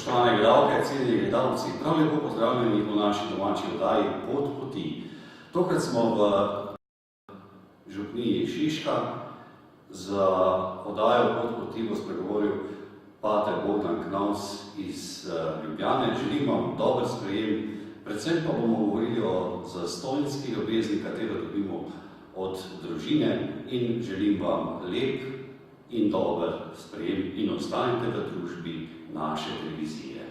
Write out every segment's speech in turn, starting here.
Spoštovane gledalke, cenjeni gledalci, prav lepo pozdravljeni v naši domači oddaji Pot poti. Tokrat smo v župniji Šiška. Za oddajo Pot poti bo spregovoril pater Bogdan Knavs iz Ljubljane. Želim vam dober sprejem, predvsem pa bomo govorili o zastojnski ljubezni, katero dobimo od družine, in želim vam lep in dober sprejem in ostanite v družbi naše televizije.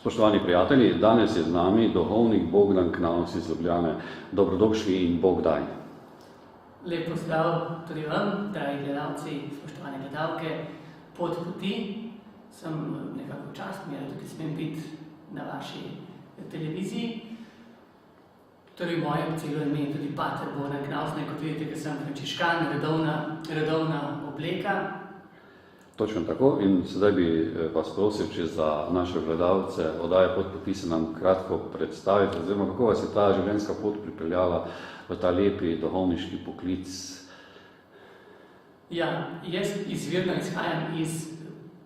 Spoštovani prijatelji, danes je z nami duhovnik Bogdan Knavs iz Ljubljane. Dobrodošli in Bog daj. Lep pozdrav tudi vam, dragi gledalci, spoštovane gledalke Pot poti. Sem nekako čast, mi je tukaj smem biti na vaši televiziji. Torej, moje celo ime je tudi pater Bogdan Knavs, kot vidite, ker sem frančiškan, redovna obleka. Točno tako, in sedaj bi vas prosil, če za naše gledalce oddaje Pot poti se nam kratko predstaviti, oziroma kako vas je ta življenjska pot pripeljala v ta lepi duhovniški poklic? Ja, jaz izvirno izhajam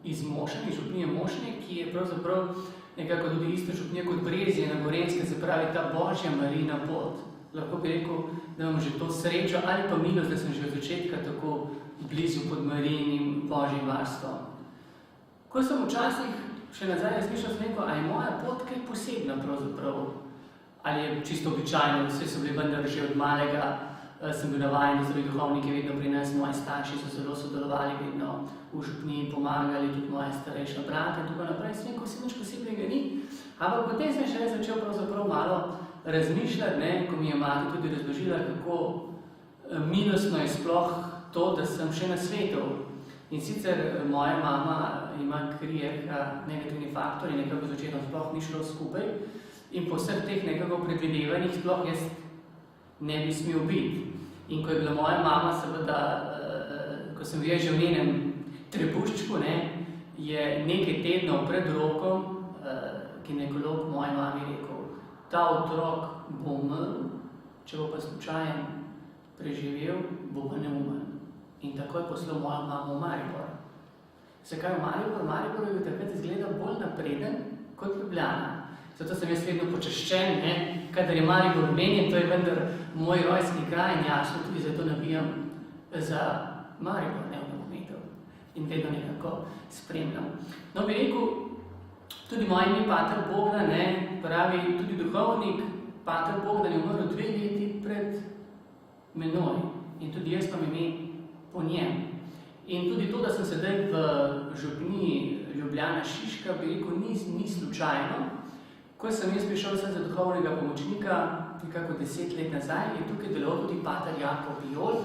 iz Mošnje, iz župnije Mošnje, ki je pravzaprav nekako tudi isto župnija kot Brezje na Gorenjskem, se pravi ta Božja Marijina pot. Lahko bi rekel, da imam že to srečo ali pa milost, da sem že od začetka tako blizu pod Marijinim Božjim varstvom. Ko sem včasih še nazaj razmišljal, sem rekel, a je moja pot kaj posebna pravzaprav? Ali je čisto običajno, vse so bili vendar že od malega, sem bil navajen, da so bili duhovniki vedno pri nas, moji starši so zelo sodelovali, vedno v župniji pomagali, tudi moje starejša brata in tako naprej. Sem rekel, vse nič posebnega ni, ampak potem sem še začel pravzaprav malo razmišljati, ko mi je mati tudi razložila, kako milostno je sploh to, da sem še na svetu. In sicer moja mama ima krijerka negativni faktor in nekako začetno sploh ni šlo skupaj. In po vseh teh nekako predvidevanjih sploh jaz ne bi smel biti. In ko je bila moja mama, seveda, ko sem bil že v njenem trebuščku, je nekaj tednov pred rokom ginekolog moji mami rekel, ta otrok bo umrl, če bo pa slučajen preživel, bo pa neumen. In tako je poslal mojo mamo v Maribor. Zakaj v Maribor? Maribor je bil takrat izgledal bolj napreden kot Ljubljana. Zato sem jaz vedno počaščen, kadar je Maribor omenjen, to je vendar moj rojstni kraj in jasno tudi zato navijam za Maribor, v nogometu. In vedno nekako spremljam. No, bi rekel, tudi moje ime pater Bogdan, pravi tudi duhovnik, pater Bogdan je umrl 2 leti pred menoj. In tudi jaz imam ime po njem. In tudi to, da sem sedaj v župniji Ljubljana Šiška, bi rekel, ni slučajno. Ko sem jaz prišel za duhovnega pomočnika, nekako 10 let nazaj, je tukaj deloval tudi pater Jakob Jol,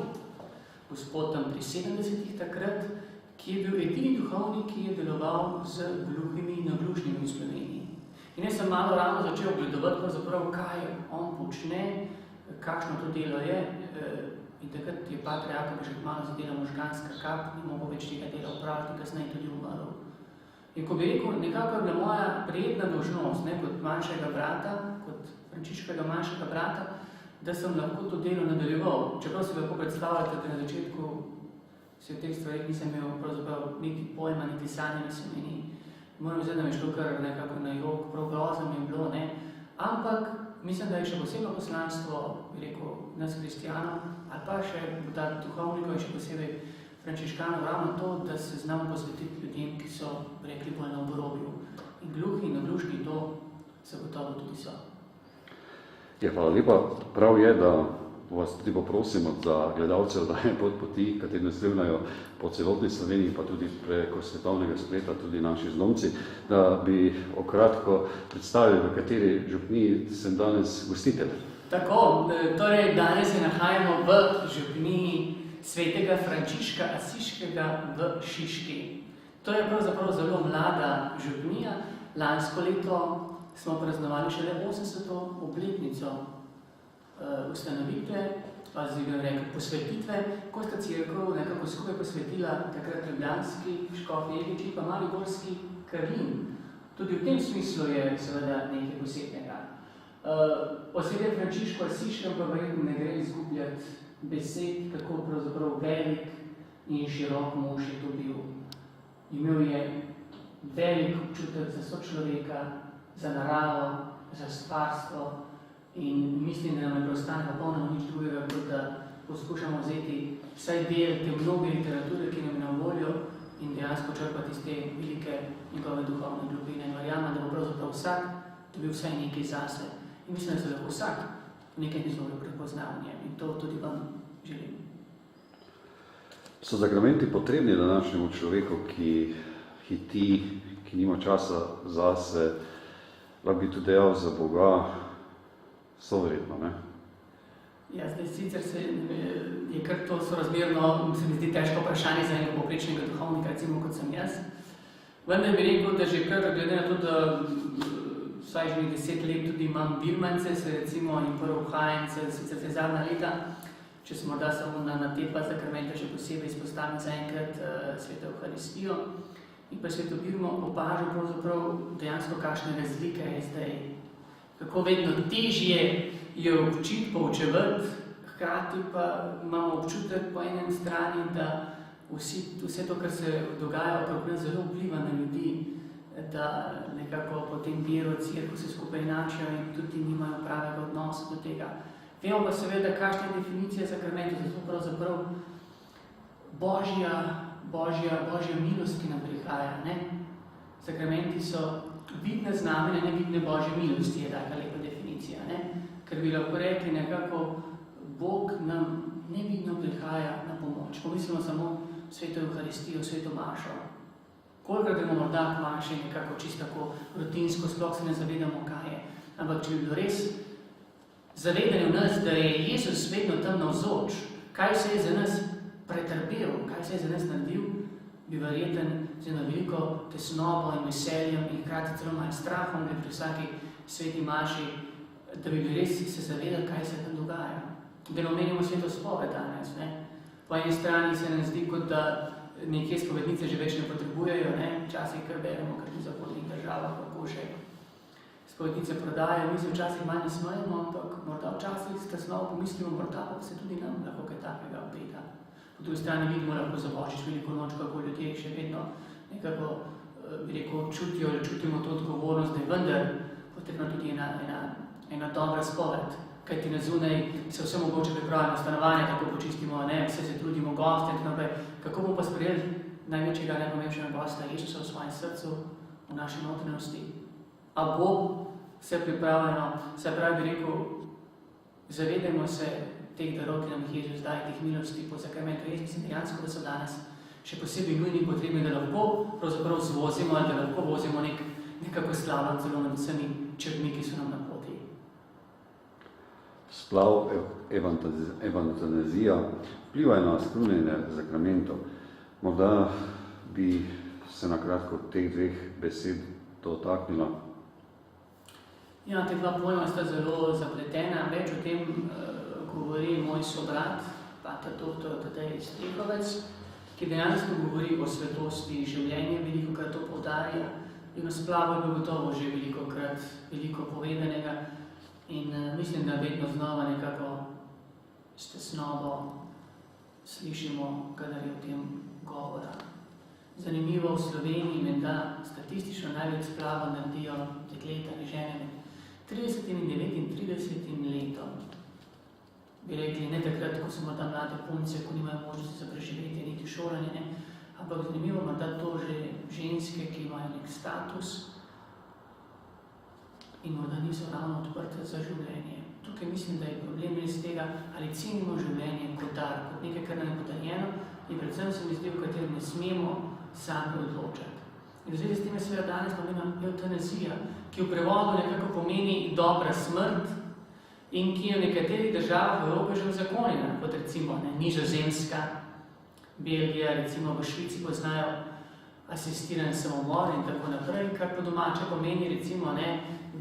gospod tam pri 70-ih takrat, ki je bil edini duhovnik, ki je deloval z gluhimi in naglušnimi v Sloveniji. In jaz sem malo ravno začel ogledovati, pravzaprav, kaj on počne, kakšno to delo je. In takrat je pater Jakob že malo zadela možganska kap, ni mogel več tega dela opraviti, kasneje tudi umrl. In ko bi rekel, nekako je bila moja prijetna dolžnost, kot manjšega brata, kot frančiškega manjšega brata, da sem lahko to delo nadaljeval. Čeprav si lahko predstavljate, da na začetku se v teh stvarih nisem imel pravzaprav niti pojma, niti sanja nisem imel. Moram zdaj, da mi šlo kar nekako na jok, prav grozno mi je bilo, Ampak mislim, da je še posebno poslanstvo, bi rekel, nas kristijanov, ali pa še duhovnikov in še posebej frančiškanov, ravno to, da se znamo posvetiti ljudem, ki so, rekli, bolj na obrobju. In gluhi in naglušni to se gotovo tudi so. Ja, hvala lepa. Prav je, da vas tudi poprosimo za gledalce oddaje Pot poti, kateri nas spremljajo po celotni Sloveniji, pa tudi preko svetovnega spleta, tudi naši zdomci, da bi okratko predstavili, v kateri župniji sem danes gostitelj. Tako, torej danes se nahajamo v župniji svetega Frančiška Asiškega v Šiški. To je pravzaprav zelo mlada župnija. Lansko leto smo praznovali šele 80. obletnico ustanovitve, pa zdaj bi rekel posvetitve, ko sta cerkev nekako skupaj posvetila takrat ljubljanski škof Jevič in pa mariborski Karlin. Tudi v tem smislu je seveda nekaj posebnega. O svetem Frančišku Asiškem pa verjetno ne gre izgubljati besed, kako pravzaprav velik in širok mož je to bil. Imel je velik občutek za sočloveka, za naravo, za stvarstvo in mislim, da nam je preostane popolnoma nič drugega, kot da poskušamo vzeti vsaj del te mnoge literature, ki nam je na voljo in dejansko črpati iz te velike njegove duhovne globine. In verjamem, da bo pravzaprav vsak dobil vsaj nekaj zase. In mislim, da se lahko vsak nekaj nezvoljo prepoznal v njem. In to tudi vam želim. So sakramenti potrebni današnjemu človeku, ki hiti, ki nima časa zase, lahko bi tudi dejal za Boga, so verjetno, ne? Ja, zdaj sicer je kar to sorazmerno, se mi zdi težko vprašanje za enega povprečnega duhovnika, recimo kot sem jaz. Vendar bi rekel, da že kar glede na to, da vsaj že 10 let tudi imam birmance, se recimo in prvo hajence, sicer se zadnja leta, če se morda samo na te dva sakramenta še posebej izpostavim zaenkrat Sveto Evharistijo in pa Sveto Birmo, opažam pravzaprav dejansko kakšne razlike je zdaj. Kako vedno težje je učiti, poučevati, hkrati pa imamo občutek po enem strani, da vse to, kar se dogaja okrog nas, zelo vpliva na ljudi, da nekako potem vero, cerkev se skupaj enačijo in tudi nimajo pravega odnosa do tega. Vemo pa seveda, kakšna je definicija sakramentov, zato pravzaprav Božja milost, ki nam prihaja. Ne? Sakramenti so vidne znamenja, nevidne Božje milosti, je taka lepa definicija. Ne? Ker bi lahko rekli nekako, Bog nam nevidno prihaja na pomoč. Pomislimo samo Sveto Evharistijo, Sveto Mašo. Kolikrat gremo morda k Maši nekako čisto tako rutinsko, sploh se ne zavedamo, kaj je. Ampak če bi bilo res zavedanje v nas, da je Jezus vedno tam navzoč, kaj se je za nas pretrpel, kaj se je za nas naredil, bi verjeten z eno veliko tesnobo in veseljem in hkrati celo malo strahom, da pri vsaki sveti Maši, da bi res se zavedali, kaj se tam dogaja. Da ne omenimo Sveto spoved danes. Ne? Po eni strani se nam zdi, kot da nekje spovednice že več ne potrebujejo, ne? Včasih kar beremo, kar v zahodnih državah, kako že spovednice prodajajo. Mi se včasih manj smejemo, ampak morda včasih s tesnobo pomislimo, morda pa se tudi nam lahko kaj takega obeta. Po drugi strani vidimo lahko za Božič veliko noč, kako ljudje še vedno nekako, bi rekel, čutimo to odgovornost, da je vendar potrebno tudi ena dobra spoved. Kajti na zunaj se vse mogoče pripravljamo stanovanje, tako počistimo, ne, vse se trudimo goste in tako naprej. Kako bomo pa sprejeli največjega, najpomembnejšega gosta Jezusa v svojem srcu, v naši notranjosti? A bo vse pripravljeno? Se pravi, bi rekel, zavedajmo se teh darov, ki nam jih Jezus daje, teh milosti po sakramentu. Jaz mislim dejansko, da so danes še posebej nujni in potrebni, da lahko pravzaprav zvozimo ali da lahko vozimo nekako slavno celo nad vsemi črni, ki so nam na poti. Splav, evantanazija vplivajo na skrunjenje sakramentov. Morda bi se na kratko teh dveh besed dotaknila. Ja, te dva pojma sta zelo zapletena. Več o tem govori moj sobrat, pater doktor Tadej Strehovec, ki dejansko govori o svetosti življenja, velikokrat to poudarja. In o splavu je bilo gotovo že veliko povedanega. In mislim, da vedno znova nekako s tesnobo slišimo, kadar je o tem govora. Zanimivo, v Sloveniji menda statistično največ splava naredijo dekleta ali žene med 30 in 39 letom. Bi rekli, ne takrat, ko so morda mlade punce, ko nimajo možnosti za preživetje, niti šolanje, ne. Ampak zanimivo, morda to že ženske, ki imajo nek status, in morda niso ravno odprte za življenje. Tukaj mislim, da je problem iz tega, ali cenimo življenje kot dar, kot nekaj, kar nam je podarjeno, in predvsem se mi zdi, v katerem ne smemo sami odločati. In v zvezi s tem je seveda danes pomembna evtanazija, ki v prevodu nekako pomeni dobra smrt in ki je v nekaterih državah v Evropi že uzakonjena, kot recimo Nizozemska, Belgija, recimo v Švici poznajo asistiran samomor in tako naprej, kar po domače pomeni recimo,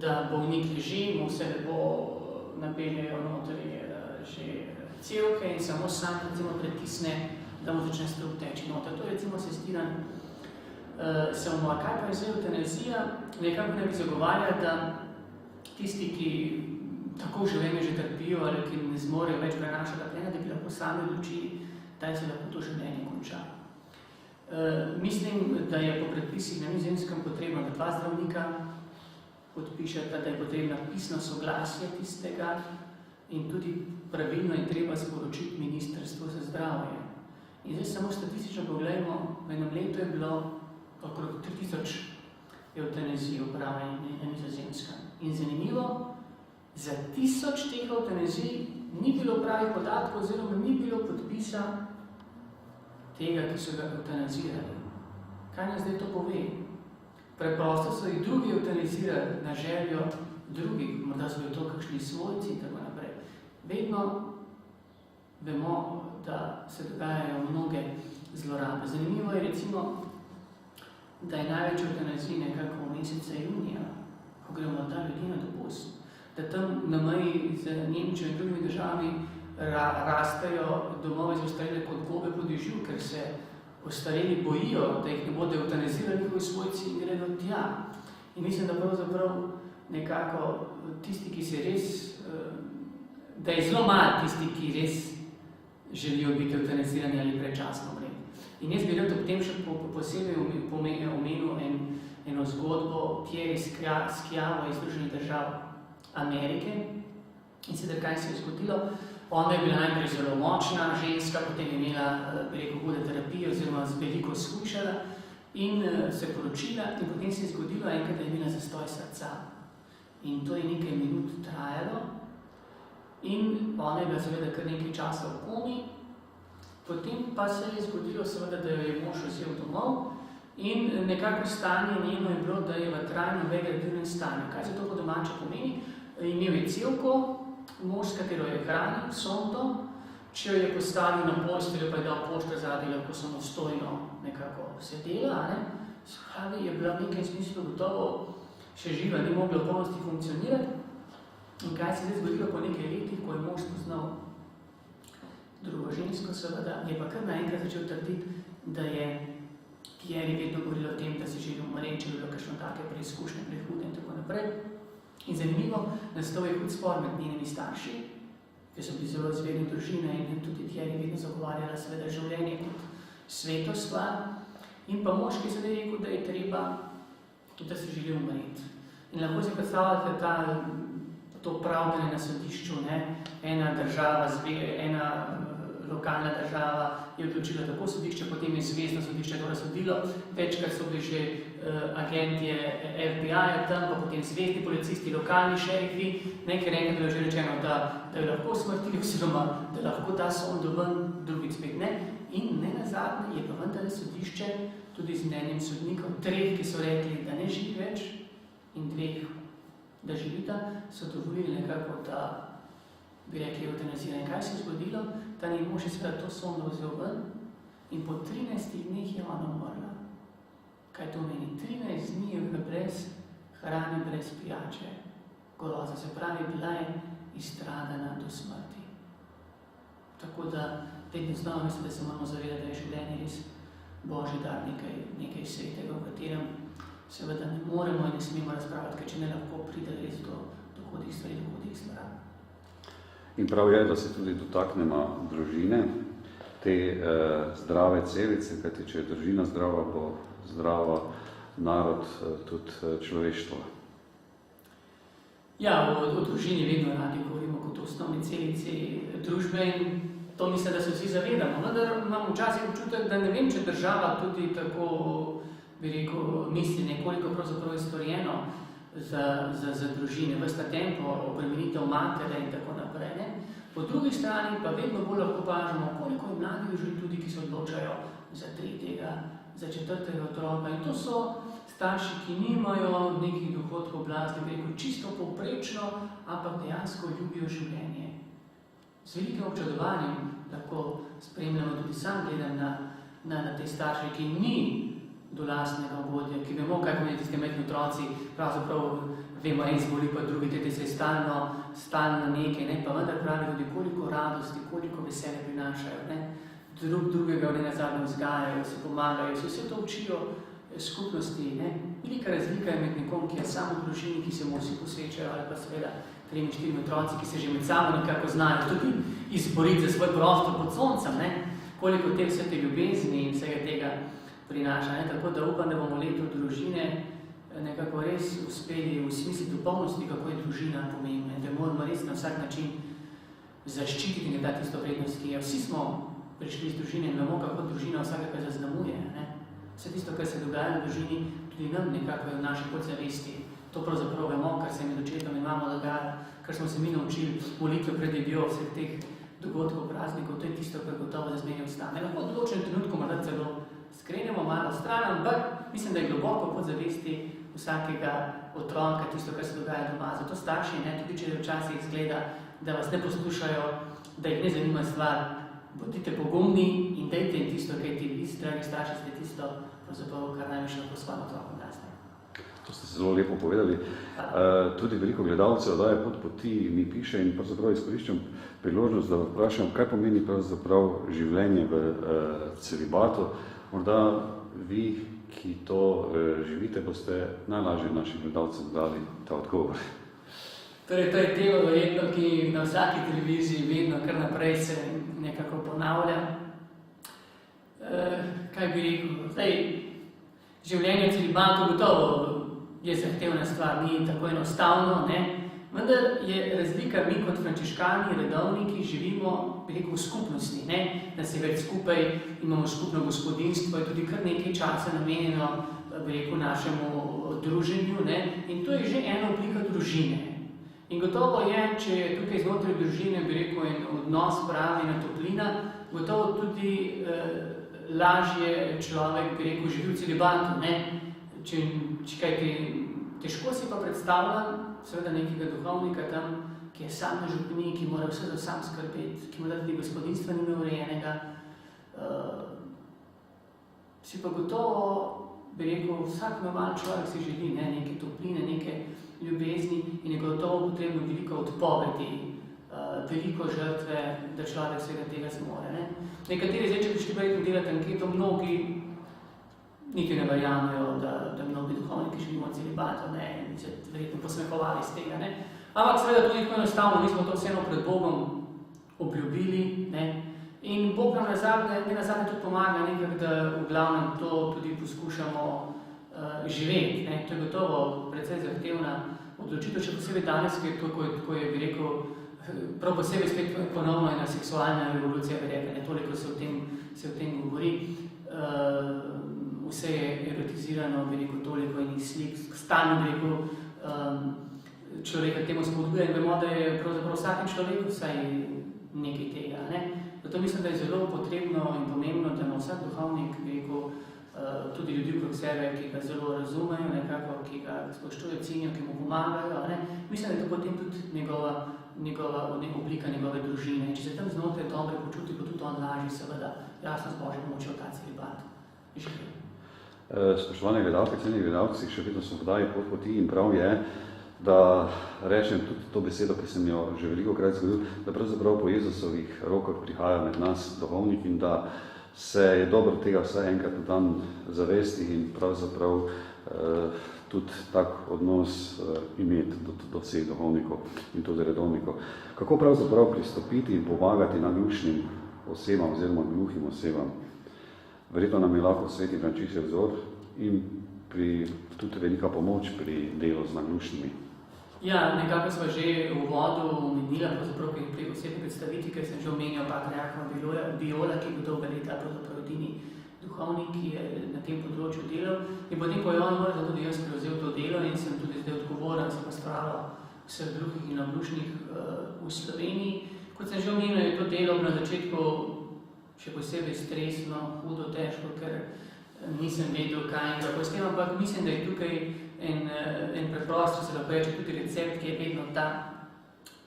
da bolnik leži, mu se lepo napeljejo notri že cevke in samo sam recimo pritisne, da mu začne strup teči noter. To je recimo asistiran samomor. Kaj pa je zdaj eutanazija? Nekako ne bi zagovarjali, da tisti, ki tako v življenju že trpijo ali ki ne zmorejo več prenašati plena, da bi lahko sami odločili, kdaj se lahko to življenje konča. Mislim, da je po predpisih na Nizozemskem potrebno, da 2 zdravnika podpišeta, da je potrebno pisno soglasje tistega in tudi pravilno je treba sporočiti Ministrstvo za zdravje. In zdaj samo statistično pogledamo, v enem letu je bilo okrog 3000 eutanazij opravljenih na Nizozemskem. In zanimivo, za 1000 teh eutanazij ni bilo pravih podatkov oziroma ni bilo podpisa tega, ki so ga eutanazirali. Kaj nas zdaj to pove? Preprosto so jih drugi eutanazirali na željo drugih, morda so bili to kakšni svojci in tako naprej. Vedno vemo, da se dogajajo mnoge zlorabe. Zanimivo je recimo, da je največ eutanazij nekako v mesecu junija, ko gremo morda ljudi na dopust, da tam na meji z Nemčijo in drugimi državami rastejo domove za ostarele kot gobe po dežju, ker se ostareli bojijo, da jih ne bodo eutanazirali njihovi svojci in gredo tja. In mislim, da pravzaprav nekako tisti, ki se res, da je zelo malo tisti, ki res želijo biti eutanazirani ali predčasno umreti. In jaz bi rad ob tem še posebej omenil eno zgodbo Thierry Schiavo iz Združenih držav Amerike. In sicer, kaj se je zgodilo? Ona je bila najprej zelo močna ženska, potem je imela, bi rekel, hude terapije oziroma veliko shujšala in se poročila in potem se je zgodilo enkrat, da je imela zastoj srca. In to je nekaj minut trajalo in ona je bila seveda kar nekaj časa v komi. Potem pa se je zgodilo seveda, da jo je mož vzel domov in nekako stanje njeno je bilo, da je v trajno vegetativnem stanju. Kaj se to po domače pomeni? Imel je cevko, mož, s katero je hranil, sondo, če jo je postavil na posteljo, pa je dal pošta zaradi, lahko samostojno nekako sedela, ne? Spravi je bila v nekem smislu gotovo še živa, ni mogla v polnosti funkcionirati. In kaj se je zgodilo po nekaj letih, ko je mož spoznal drugo žensko, seveda, je pa kar naenkrat začel trditi, da je Thierry vedno govorila o tem, da si želi umreti, če bi bilo kakšno take preizkušnje, prehude in tako naprej. In zanimivo, nastal je hud spor med njenimi starši, ki so bili zelo zverni družine in tudi Thierry vedno zagovarjala seveda življenje kot sveto stvar. In pa mož, ki se je rekel, da je treba, da si želi umreti. In lahko si predstavljate to pravdanje na sodišču, ne? Ena država, ena lokalna država je odločila tako sodišče, potem je zvezno sodišče to razsodilo, večkrat so bili že agentje FBI-ja tam, pa potem zvezni policisti, lokalni šerifi, nekaj enkrat bilo že rečeno, da jo lahko smrtili, oziroma da lahko da sondo ven, drugič spet ne. In nenazadnje je pa vendarle sodišče tudi z mnenjem sodnikov, 3, ki so rekli, da ne živi več, in 2, da živita, so dovolili nekako, da bi rekli eutanazira. In kaj se je zgodilo? Ta njen mož je seveda to sondo vzel ven in po 13 dneh je ona umrla. Kaj to meni? 13 dni je bila brez hrane, brez pijače. Groza, se pravi, bila je izstradana do smrti. Tako da, vedno znamo mislim, da se moramo zavedati, da je življenje res Božji dar, nekaj svetega, v katerem seveda ne moremo in ne smemo razpravljati, ker če ne lahko pride res do hudih stvari, do hudih zlorab. In prav je, da se tudi dotaknemo družine, te zdrave celice, kajti če je družina zdrava, bo zdrava narod, tudi človeštvo. Ja, o družini vedno radi govorimo kot osnovni celici družbe in to mislim, da se vsi zavedamo. Vendar imam včasih občutek, da ne vem, če država tudi tako, bi rekel, misli nekoliko pravzaprav je storjeno za družine, vrsta tempo, obremenitev matere in tako naprej. Ne? Po drugi strani pa vedno bolj lahko opažamo, koliko je mladih družin tudi, ki se odločajo za 3., za 4. otroka. In to so starši, ki nimajo nekih dohodkov blaznih, rekel, čisto povprečno, ampak dejansko ljubijo življenje. Z velikim občudovanjem lahko spremljamo, tudi sam gledam na te starše, ki ni do lastnega ugodja, ki vemo, kaj pomeni tiste majhni otroci, pravzaprav vemo, en zboli, pa drugi, tete se je stalno nekaj, ne? Pa vendar pravi tudi, koliko radosti, koliko veselja prinašajo, ne? Drugega nenazadnje vzgajajo, se pomagajo, se vse to učijo skupnosti, ne? Velika razlika je med nekom, ki je samo v družini, ki se mu vsi posvečajo, ali pa seveda 3-4 otroci, ki se že med sabo nekako znajo tudi izboriti za svoj prostor pod soncem, ne? koliko te vse te ljubezni in vsega tega prinaša. Ne? Tako da upam, da bomo leto družine nekako res uspeli usmisliti v polnosti, kako je družina pomembna, da moramo res na vsak način zaščititi in dati tisto vrednost, ki je. Vsi smo prišli iz družine in vemo, kako družina vsakega zaznamuje. Ne? Vse tisto, kar se dogaja v družini, tudi nam nekako je v naši podzavesti. To pravzaprav vemo, kar se mi očetom in mamo dogaja, kar smo se mi naučili molitve pred jedjo vseh teh dogodkov, praznikov, to je tisto, kar gotovo za zmenje ostane. Lahko v določenem trenutku morda celo skrenemo malo stran, ampak mislim, da je globoko podzavesti vsakega otroka tisto, kar se dogaja doma. Zato starši, ne, tudi če včasih izgleda, da vas ne poslušajo, da jih ne zanima stvar, bodite pogumni in dejte jim tisto, kaj ti vi, dragi starši, ste tisto, pravzaprav, kar največ lahko svojim otrokom daste. To ste zelo lepo povedali. Tudi veliko gledalcev oddaje Pot poti mi piše in pravzaprav izkoriščam priložnost, da vprašam, kaj pomeni pravzaprav življenje v celibatu. Morda vi, ki to živite, boste najlažje našim gledalcem dali ta odgovor. Torej, to je tema verjetno, ki na vsaki televiziji vedno kar naprej se nekako ponavlja. Kaj bi rekel? Zdaj, življenje v celibatu gotovo je zahtevna stvar, ni tako enostavno, ne? Vendar je razlika, mi kot frančiškani, redovniki, živimo, bi rekel, v skupnosti, ne? Da se več skupaj, imamo skupno gospodinstvo, je tudi kar nekaj časa namenjeno, bi rekel, našemu druženju, ne? In to je že ena oblika družine. In gotovo je, če je tukaj znotraj družine, bi rekel, en odnos pravi na toplina, gotovo tudi lažje človek, bi rekel, živi v celibatu, ne? Če kaj težko si pa predstavljam, seveda nekega duhovnika tam, ki je sam na župniji, ki mora vse za sam skrbeti, ki mora tudi gospodinstva nime urejenega, si pa gotovo, bi rekel, vsak normalni človek si želi, ne, neke topline, neke ljubezni in je gotovo potrebno veliko odpovedi, veliko žrtve, da človek vsega tega zmore. Ne. Nekateri zdaj, če prišli verjetno delati anketo, mnogi niti ne verjamejo, da mnogi duhovniki živimo celibatu, ne, in se verjetno posmehovali iz tega, ne. Ampak seveda tudi tako enostavno, mi smo to vseeno pred Bogom obljubili, ne, in Bog nam nazadnje tudi pomaga nekako, da v glavnem to tudi poskušamo živeti, ne. To je gotovo precej zahtevna odločitev, še posebej danes, ko je, bi rekel, prav posebej spet ponovno ena seksualna revolucija, bi rekel, ne, toliko se o tem govori. Vse je erotizirano, bi rekel, toliko enih slik, stalno, bi rekel, človeka temu spodbuja in vemo, da je pravzaprav vsakem človeku vsaj nekaj tega, ne. Zato mislim, da je zelo potrebno in pomembno, da ima vsak duhovnik, bi rekel, tudi ljudi okrog sebe, ki ga zelo razumejo, nekako, ki ga spoštujejo, cenijo, ki mu pomagajo, ne. Mislim, da je to potem tudi njegova oblika njegove družine. Če se tam znotraj dobre počuti, bo tudi on lažje, seveda, jasno z Božjo pomočjo ta celibat. Spoštovane gledalke, cenjeni gledalci, še vedno smo vdaji Pot poti in prav je, da rečem tudi to besedo, ki sem jo že velikokrat zgodil, da pravzaprav po Jezusovih rokah prihaja med nas duhovnik in da se je dobro tega vsaj enkrat na dan zavesti in pravzaprav tudi tak odnos imeti do vseh duhovnikov in tudi redovnikov. Kako pravzaprav pristopiti in pomagati naglušnim osebam oziroma gluhim osebam? Verjetno nam je lahko sveti Frančišek vzor in tudi velika pomoč pri delu z naglušnimi. Ja, nekako smo že v uvodu omenila, pravzaprav pri osebni predstavitvi, ker sem že omenjal patriarha Viola, ki je bil dolga leta pravzaprav edini duhovnik, ki je na tem področju delal. In potem po Jovanu Mrza tudi jaz prevzel to delo in sem tudi zdaj odgovoren za pastoralu vseh gluhih in naglušnih v Sloveniji. Kot sem že omenil, je to delo na začetku še posebej stresno, hudo, težko, ker nisem vedel, kaj in kako s tem, ampak mislim, da je tukaj en preprost, če se lahko reče, tudi recept, ki je vedno ta,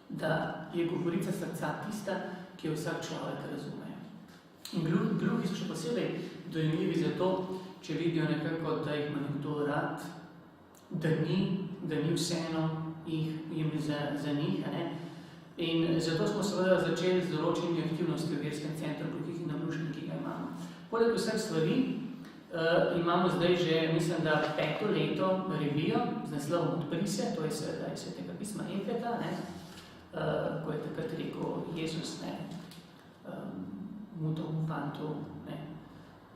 da je govorica srca tista, ki jo vsak človek razume. In gluhi so še posebej dojemljivi zato, če vidijo nekako, da jih ima nekdo rad, da ni vseeno jim za njih, ne? In zato smo seveda začeli z določenimi aktivnosti v Verskem centru gluhih in naglušnih, ki ga imamo. Poleg vseh stvari imamo zdaj že, mislim, da 5. leto revijo z naslovom Odpri se, to je seveda iz Svetega pisma Efeta, ne, ko je takrat rekel Jezus, ne, mu tomu fantu, ne,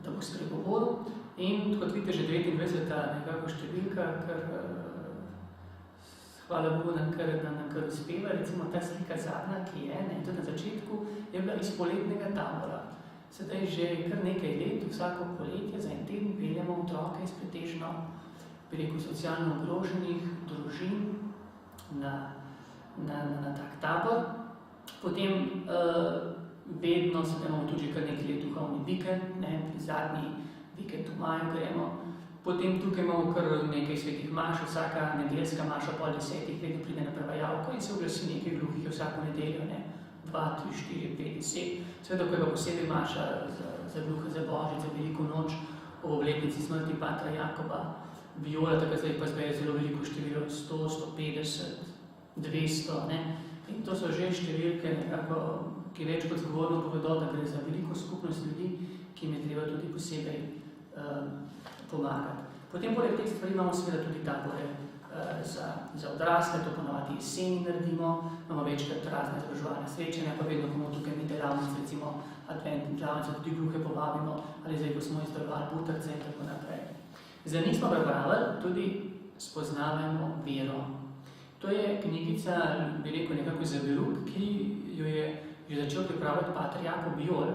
da bo spregovoril. In kot vidite, že 29. nekako številka, ker hvala Bogu nam kar uspeva. Recimo ta slika zadnja, ki je, ne, tudi na začetku, je bila iz poletnega tabora. Sedaj že kar nekaj let, vsako poletje za en teden peljemo otroke iz pretežno, bi rekel, socialno ogroženih družin na tak tabor. Potem vedno se imamo tudi kar nekaj let duhovni vikend, ne, zadnji vikend v maju gremo. Potem tukaj imamo kar nekaj svetih maš, vsaka nedeljska maša pol 10, vedno pride na prevajalko in se oglasi nekaj gluhih vsako nedeljo, ne, 2, 3, 4, 5, 10. Seveda, ko je pa posebej maša za gluhe, za Božič, za veliko noč, o obletnici smrti patra Jakoba Viola, tako zdaj pa zbere zelo veliko število, 100, 150, 200, ne. In to so že številke nekako, ki več kot zgovorno povedo, da gre za veliko skupnost ljudi, ki jim je treba tudi posebej pomagati. Potem poleg teh stvari imamo seveda tudi tabore za odrasle, to ponovadi jeseni naredimo, imamo večkrat razne izobraževalne srečanja, pa vedno komu tukaj mi delavnic, recimo adventni delavnice, tudi gluhe povabimo, ali zdaj, ko smo izdelovali butarce in tako naprej. Za njih smo prebrali tudi Spoznavajmo vero. To je knjigica, bi rekel, nekako za veruk, ki jo je že začel pripravljati pater Jakob Viol.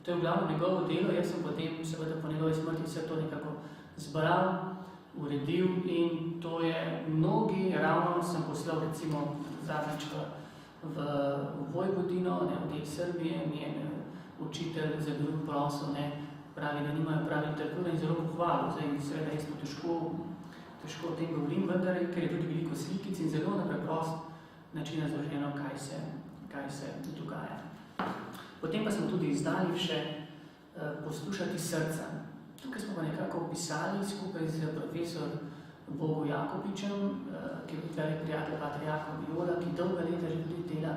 To je v glavnem njegovo delo, jaz sem potem seveda po njegovi smrti vse to nekako zbral, uredil in to je mnogi, ravno sem poslal recimo zadnjič v Vojvodino, ne, v del Srbije, mi je učitelj za veruk prosil, ne, pravi, da nimajo pravi literature in zelo pohvalil. Zdaj seveda jaz težko o tem govorim, vendar, ker je tudi veliko slikic in zelo na preprost način razloženo, kaj se dogaja. Potem pa smo tudi izdali še Poslušati srca. Tukaj smo pa nekako opisali skupaj z profesor Bogo Jakopičem, ki je velik prijatelj pater Jakob Viola, ki dolga leta že tudi dela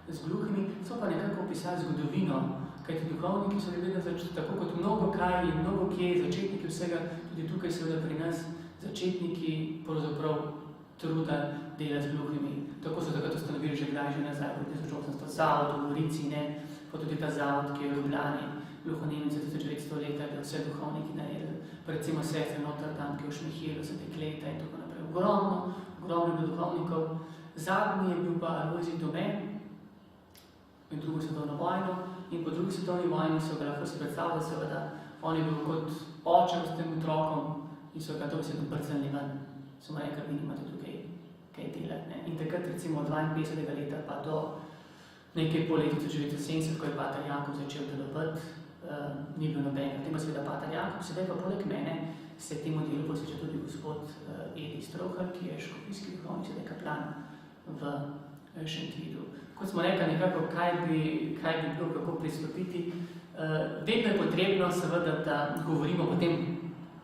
z gluhimi, so pa nekako opisali zgodovino, kajti duhovniki so vedno tako kot mnogo kaj in mnogo kje, začetniki vsega, tudi tukaj seveda pri nas začetniki pravzaprav truda dela z gluhimi. Tako so takrat ustanovili že kdaj že nazaj, v 1800 zavod v Gorici, ne, pa tudi ta zavod, ki je v Ljubljani, gluhonemce 1900 leta, da vse duhovniki naredili, recimo sestre Notre Dame, ki je v Šmihilu, za dekleta in tako naprej. Ogromno duhovnikov. Zadnji je bil pa Alojzij Dome in drugo svetovno vojno in po drugi svetovni vojni so ga lahko si predstavljali, seveda, on je bil kot oče s tem otrokom in so ga to vse doprcali ven. So mu rekli, vi nimate tukaj kaj delati, ne. In takrat recimo 52. leta pa do nekaj po letu 1970, ko je pater Jakob začel delovati, ni bilo nobenega. Potem pa seveda pater Jakob, sedaj pa poleg mene se temu delu posveča tudi gospod Edi Strohar, ki je škofijski duhovnik, sedaj kaplan v Šentvidu. Kot smo rekli nekako, kaj bi bilo, kako pristopiti. Vedno je potrebno seveda, da govorimo potem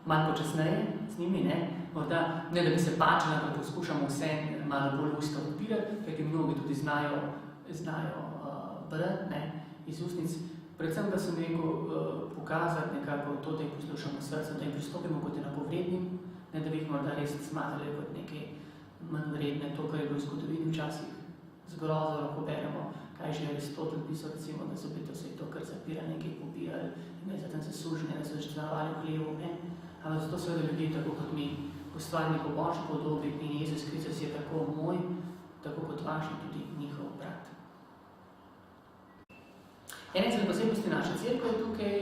malo počasneje z njimi, ne? Morda ne, da bi se pačili, ampak poskušamo vse malo bolj usta odpirati, kajti mnogi tudi znajo brati, ne, iz ustnic. Predvsem, da sem rekel, pokazati nekako to, da jih poslušamo srce, da jim pristopimo kot enakovrednim, ne, da bi jih morda res smatrali kot nekaj manj vredne, to, kar je bilo v zgodovini včasih z grozo, lahko beremo, kaj že Aristotel pisal, recimo, da so bili to vse to, kar zapira, nekaj pobirali, in da so tam zasužene, da so začinavali v hlevu, ne. Ampak zato seveda ljudi, tako kot mi, ustvarni po Božji podobi in Jezus Kristus je tako moj, tako kot vaš in tudi njihov brat. Ena izmed posebnosti naše cerkve tukaj,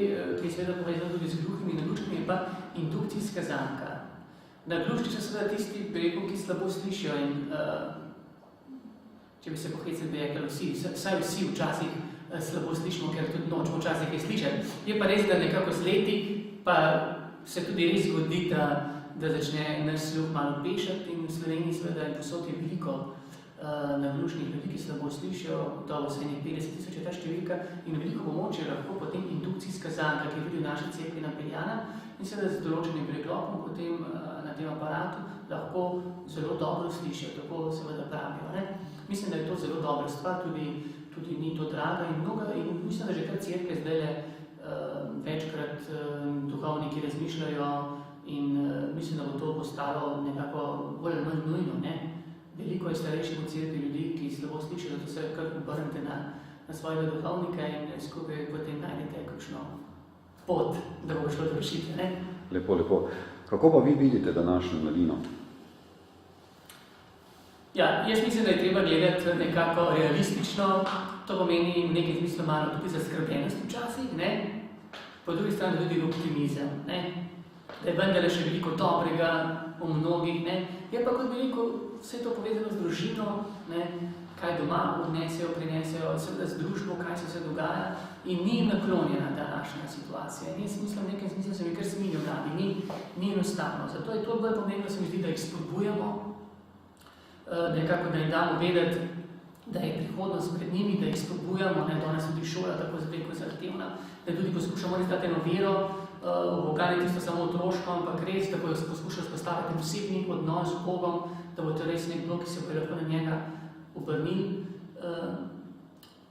ki je seveda povezana tudi z gluhimi in nagluškimi, je pa indukcijska zanka. Nagluški so seveda tisti, ki slabo slišijo in če bi se pohecali, bi rekli vsi, vsaj vsi včasih slabo slišimo, ker tudi noč včasih je slišati. Je pa res, da nekako z leti pa se tudi res zgodi, da začne naš sluh malo pešati in v Sloveniji seveda in posod je veliko naglušnih ljudi, ki slabo slišijo, gotovo vsaj 50 000 je ta številka in veliko pomoč je lahko potem indukcijska zanka, ki je tudi v naši cerkvi napeljana in seveda z določenim preklopom potem na tem aparatu lahko zelo dobro slišijo, tako seveda pravijo, ne. Mislim, da je to zelo dobra stvar, tudi ni to draga in mislim, da že kar cerkve zdajle večkrat duhovniki razmišljajo in mislim, da bo to postalo nekako bolj ali manj nujno, ne. Veliko je starejših v cerkvi ljudi, ki slabo slišijo, zato se kar obrnite na svojega duhovnika in skupaj potem najdete kakšno pot, da bo šlo do rešitve, ne? Lepo, lepo. Kako pa vi vidite današnjo mladino? Ja, jaz mislim, da je treba gledati nekako realistično, to pomeni v nekem smislu malo tudi zaskrbljenost včasih, ne? Po drugi strani tudi optimizem, ne? Da je vendarle še veliko dobrega v mnogih, ne? Je pa kot veliko vse to povezano z družino, ne? Kaj doma odnesejo, prinesejo, seveda z družbo, kaj se dogaja in ni naklonjena današnja situacija. In jaz mislim, v nekem smislu se mi kar smilijo mladi, ni enostavno. Zato je to bolj pomembno, se mi zdi, da jih spodbujamo, nekako, da jim damo vedeti, da je prihodnost pred njimi, da jih spodbujamo, ne, danes tudi šola tako zelo zahtevna, da tudi poskušamo res dati eno vero, v Boga ne tisto samo otroško, ampak res, da bojo poskušali spostaviti osebni odnos z Bogom, da bo to res nekdo, ki se bo lahko na njega obrnil.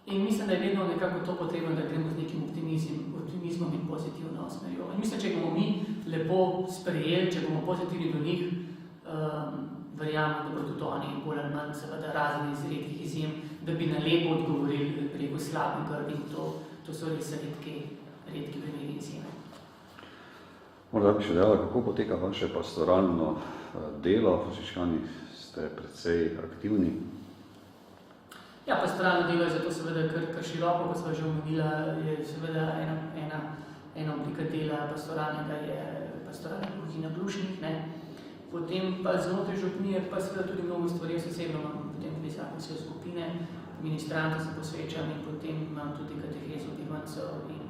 In mislim, da je vedno nekako to potrebno, da gremo z nekim optimizmom in pozitivno smerjo. In mislim, če bomo mi lepo sprejeli, če bomo pozitivni do njih, verjamem, da bodo tudi oni bolj ali manj, seveda razen iz redkih izjem, da bi na lepo odgovorili preko slabim grdim, to so res redki primeri izjeme. Morda bi še dejala, kako poteka vaše pastoralno delo, Frančiškani ste precej aktivni. Ja, pastoralno delo je zato seveda kar široko, kot sva že omenila, je seveda ena oblika dela pastoralnega je pastoralna kuhinja glušnih, ne. Potem pa znotraj župnije pa seveda tudi mnogo stvari, jaz osebno imam potem tudi zakonske skupine, ministrante se posvečam in potem imam tudi katehezo bivancev in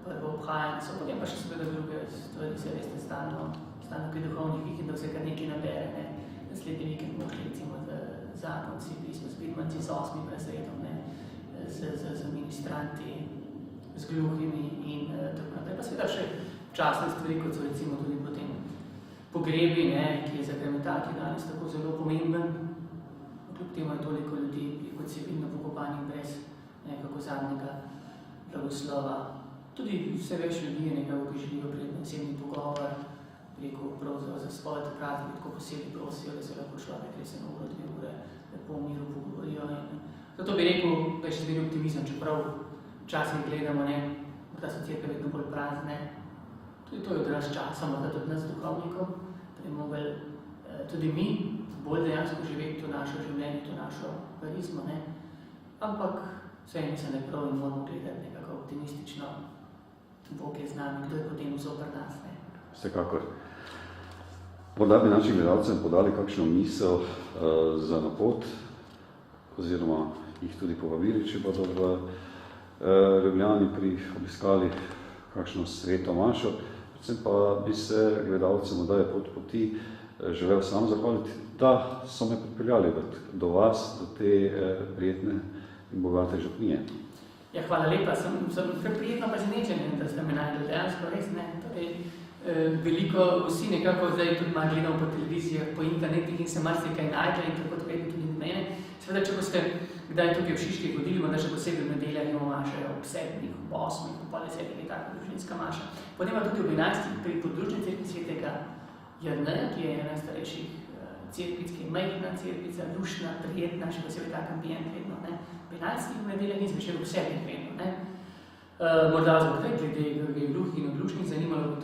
prvo obhajancev, potem pa še seveda druge stvari, se veste, stalno pri duhovnih vikendov se kar nekaj nabere, ne. Naslednji vikend bomo šli recimo z zakonci, pismo s bivanci, z 8. razredom, ne, z ministranti, z gluhimi in tako naprej. Pa seveda še časne stvari, kot so recimo tudi potem pogrebi, ne, ki je za kremetalki danes tako zelo pomemben. Kljub temu je toliko ljudi kot civilno pokopanih brez nekako zadnjega blagoslova. Tudi vse več ljudi je nekako, ki želijo prijeti osebni pogovor, preko pravzaprav za svoje takrat, ki tako posebej prosijo, da se lahko človek res eno uro, 2 ure lepo v miru pogovorijo. Zato bi rekel, da je še zmeraj optimizem, čeprav včasih gledamo, ne, da so cerkve vedno bolj prazne. Tudi to je odraz časa, morda tudi nas duhovnikov, da bi mogli tudi mi bolj dejansko živeti to našo življenje, to našo verizmo, ne. Ampak vse mislim, da je prav in moramo gledati nekako optimistično. Bog je z nami, kdo je potem zoper nas, ne. Vsekakor. Morda bi našim gledalcem podali kakšno misel za napot, oziroma jih tudi povabili, če bodo v Ljubljani obiskali kakšno sveto mašo. Predvsem pa bi se gledalcem morda je pot poti želel sam zahvaliti, da so me pripeljali do vas, do te prijetne in bogate župnije. Ja, hvala lepa, sem kar prijetno presenečen, da ste me najdel dejansko, res ne. Torej, veliko vsi nekako zdaj tudi malo gledamo po televizijah, po internetih in se marsikaj najdel in tako tudi tudi mene. Seveda, če boste kdaj tukaj v Šiški hodili, morda še posebej v nedelja imamo maše ob 7, ob 8, ob 10 je tako družinska maša. Potem pa tudi ob 11 pri podružni cerkvi svetega Jerneja, ki je ena starejših cerkvic, ki je majhna cerkvica, lušna, prijetna, še posebej tak ambient vedno, ne. V 11 v nedelja in zvečer ob 7 vedno, ne. Morda vas bo kaj glede gluhih in glušnih zanimalo,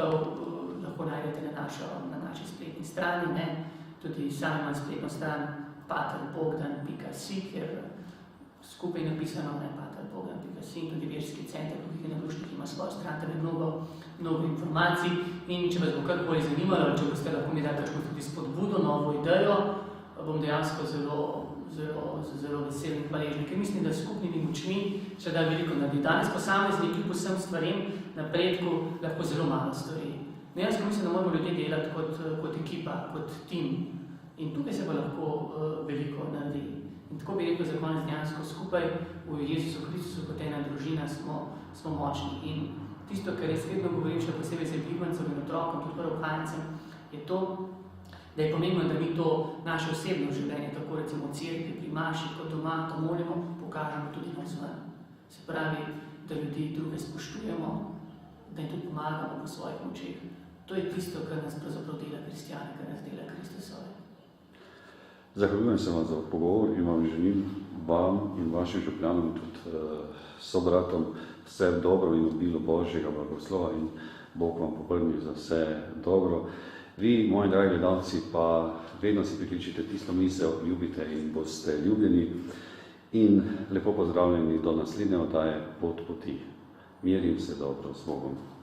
lahko najdete na naši spletni strani, ne. Tudi sam imam spletno stran paterbogdan.si, kjer skupaj napisano, ne, paterbogdan.si in tudi verski center gluhih in glušnih ima svojo stran, tam je mnogo informacij in če vas bo karkoli zanimalo, če boste lahko mi dali kakšno tudi spodbudo, novo idejo, bom dejansko zelo vesel in hvaležen, ker mislim, da skupnimi močmi se da veliko narediti. Danes posamezni kljub vsem stvarem, napredku, lahko zelo malo stvari. Dejansko mislim, da moramo ljudje delati kot ekipa, kot tim. In tukaj se bo lahko veliko narediti. In tako bi rekel za konec dejansko skupaj v Jezusu Kristusu kot ena družina smo močni. In tisto, kar jaz vedno govorim, še posebej za bivancem in otrokom, tudi prvokhajancem, je to, da je pomembno, da mi to naše osebno življenje, tako recimo v cerkvi, pri maši, kot doma, to molimo, pokažemo tudi navzven. Se pravi, da ljudi druge spoštujemo, da jim tudi pomagamo po svojih močeh. To je tisto, kar nas pravzaprav dela kristjani, kar nas dela Kristusovi. Zahvaljujem se vam za pogovor in vam želim vam in vašim župljanom, tudi sobratom, vse dobro in obilo Božjega blagoslova in Bog vam povrnil za vse dobro. Vi, moji dragi gledalci, pa vedno si prikličite tisto misel, ljubite in boste ljubljeni in lepo pozdravljeni do naslednje oddaje Pot poti. Mir in vse dobro z Bogom.